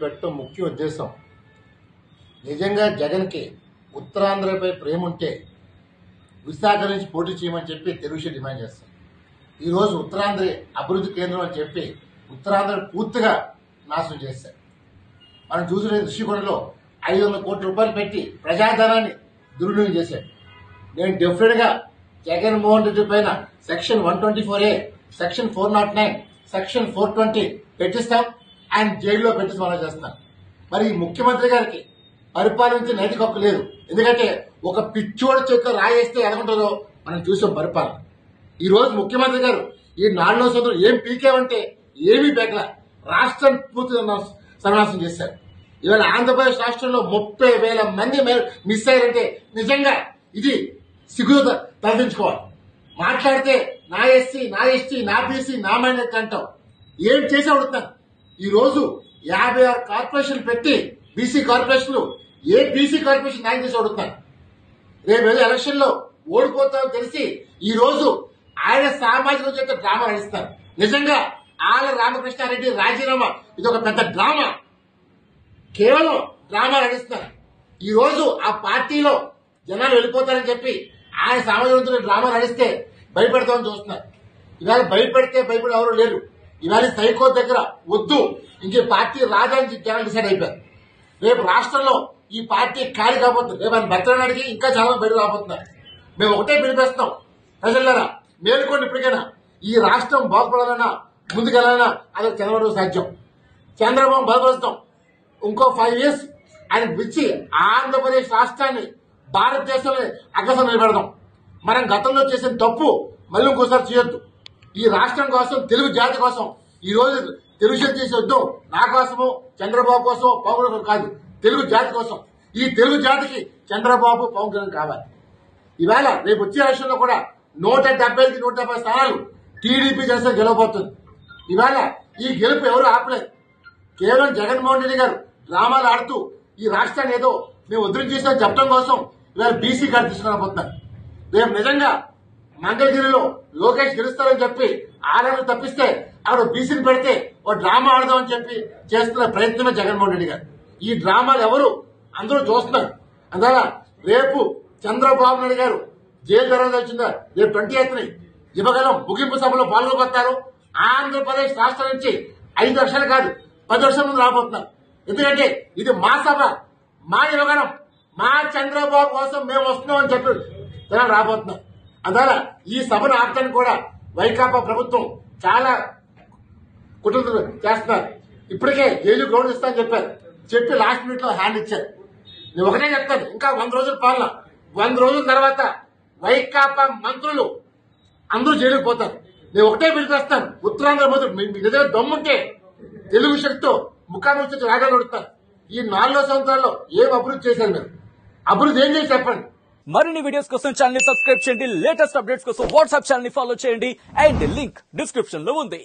పెట్టడం ముఖ్య ఉద్దేశం నిజంగా జగన్కి ఉత్తరాంధ్రపై ప్రేమ ఉంటే విశాఖ నుంచి పోటీ చేయమని చెప్పి తెలుగుదేశం డిమాండ్ చేస్తాం. ఈరోజు ఉత్తరాంధ్ర అభివృద్ధి కేంద్రం అని చెప్పి ఉత్తరాంధ్ర పూర్తిగా నాశనం చేశారు. మనం చూసిన ఋషికొండలో 500 కోట్ల రూపాయలు పెట్టి ప్రజాధనాన్ని దుర్వినియోగం చేశారు. నేను డెఫినెట్గా జగన్మోహన్ రెడ్డి పైన సెక్షన్ 124A, సెక్షన్ 409, సెక్షన్ 420 పెట్టిస్తాం. ఆయన జైల్లో పెట్టిస్తామని చేస్తాం. మరి ఈ ముఖ్యమంత్రి గారికి పరిపాలించే నైతిక హక్కు లేదు. ఎందుకంటే ఒక పిచ్చోడి చేతిలో రాయేస్తే ఎలాగుంటుందో మనం చూసాం పరిపాలన. ఈ రోజు ముఖ్యమంత్రి గారు ఈ 4 సంవత్సరాలు ఏం పీకేవంటే ఏమీ పేకల రాష్ట్రం పూర్తిగా సర్వనాశనం చేశారు. ఇవాళ ఆంధ్రప్రదేశ్ రాష్ట్రంలో 30,000 మంది మిస్ అయ్యారంటే నిజంగా ఇది సిగ్గుతో తలదించుకోవాలి. మాట్లాడితే నా ఎస్సీ, నా ఎస్టీ, నా బీసీ, నా మైనారిటీ అంటాం. ఏం చేసి అడుగుతాను. ఈ రోజు 56 కార్పొరేషన్లు పెట్టి బీసీ కార్పొరేషన్లు ఏ బీసీ కార్పొరేషన్ న్యాయం చేసి అడుగుతాను. రేపు ఎలక్షన్ లో ఓడిపోతామని తెలిసి ఈ రోజు ఆయన సామాజిక చేత డ్రామా నడుస్తారు. నిజంగా ఆల రామకృష్ణారెడ్డి రాజీనామా ఇది ఒక పెద్ద డ్రామా, కేవలం డ్రామా నడుస్తున్నారు. ఈ రోజు ఆ పార్టీలో జనాలు వెళ్ళిపోతారని చెప్పి ఆయన సామాజిక డ్రామా నడిస్తే భయపెడతామని చూస్తున్నారు. ఇవాళ భయపెడితే భయపడి ఎవరు లేరు. ఇవాళ సైకో దగ్గర వద్దు ఇంకే పార్టీ రాజానికి జనాలు డిసైడ్ అయిపోయారు. రేపు రాష్ట్రంలో ఈ పార్టీ ఖాళీ కాబోతుంది. రేపు ఆయన బతకడానికి ఇంకా చాలా బయట రాబోతున్నారు. మేము ఒకటే పిలిపిస్తాం, ప్రజలారా మేలుకోండి. ఇప్పటికైనా ఈ రాష్ట్రం బాగుపడాలన్నా ముందుకెళ్లాలన్నా అది చంద్రబాబు సాధ్యం. చంద్రబాబు బలపరుస్తాం. ఇంకో 5 years ఆయన పిలిచి ఆంధ్రప్రదేశ్ రాష్ట్రాన్ని భారతదేశంలో అగ్రసం నిలబెడదాం. మనం గతంలో చేసిన తప్పు మళ్ళీ ఇంకోసారి చేయొద్దు. ఈ రాష్ట్రం కోసం, తెలుగు జాతి కోసం ఈ రోజు తెలుగుదేశం చేసే యుద్ధం నా కోసమో చంద్రబాబు కోసం పవన్ కళ్యాణ్ కాదు, తెలుగు జాతి కోసం. ఈ తెలుగు జాతికి చంద్రబాబు పవన్ కళ్యాణ్ కావాలి. ఇవాళ రేపు వచ్చే ఎలక్షన్లో కూడా 170కి 170 స్థానాలు టీడీపీ జనసేన గెలవబోతుంది. ఇవాళ ఈ గెలుపు ఎవరు ఆపలేదు. కేవలం జగన్మోహన్ రెడ్డి గారు డ్రామాలు ఆడుతూ ఈ రాష్ట్రాన్ని ఏదో మేము ఉద్ధరించేసామని చెప్పడం కోసం ఇవాళ బీసీ కార్డు తీసుకురాబోతున్నారు. రేపు నిజంగా మంగళగిరిలో లోకేష్ గెలుస్తారని చెప్పి ఆడను తప్పిస్తే ఆవిడ బీసీని పెడితే ఓ డ్రామా ఆడదామని చెప్పి చేస్తున్న ప్రయత్నమే జగన్మోహన్ రెడ్డి గారు. ఈ డ్రామాలు ఎవరు అందరూ చూస్తున్నారు. అందువల్ల రేపు చంద్రబాబు నాయుడు గారు జైలు తర్వాత వచ్చిందా రేపు 28ని యువగలం ముగింపు సభలో పాల్గొపోతారు. ఆంధ్రప్రదేశ్ రాష్ట్రం నుంచి 5 లక్షలు కాదు 10 లక్షల మంది రాబోతున్నారు. ఎందుకంటే ఇది మా సభ, మా యువగలం, మా చంద్రబాబు కోసం మేము వస్తున్నామని చెప్పి జనాలు రాబోతున్నారు. అందువల్ల ఈ సభను ఆపడానికి కూడా వైకాపా ప్రభుత్వం చాలా కుట్రలు చేస్తున్నారు. ఇప్పటికే జైలు గ్రౌండ్ ఇస్తామని చెప్పారు. చెప్పి లాస్ట్ మినిట్ లో హ్యాండ్ ఇచ్చారు. నేను ఒకటే చెప్తాను, ఇంకా 100 రోజుల పాలన. 100 రోజుల తర్వాత వైకాపా మంత్రులు అందరూ జైలుకు పోతారు. నేను ఒకటే పిలిపిస్తాను, ఉత్తరాంధ్ర మంత్రులు మీ దగ్గర దమ్ముంటే తెలుగు శక్తితో ముఖాముఖి రాగాలు నడుస్తారు. ఈ 4 సంవత్సరాల్లో ఏం అభివృద్ధి చేశారు మీరు? అభివృద్ధి ఏం చేసి చెప్పండి. మరిన్ని వీడియోస్ కోసం ఛానల్ ని సబ్స్క్రైబ్ చేయండి. లేటెస్ట్ అప్డేట్స్ కోసం వాట్సాప్ ఛానల్ ని ఫాలో చేయండి. అండ్ లింక్ డిస్క్రిప్షన్ లో ఉంది.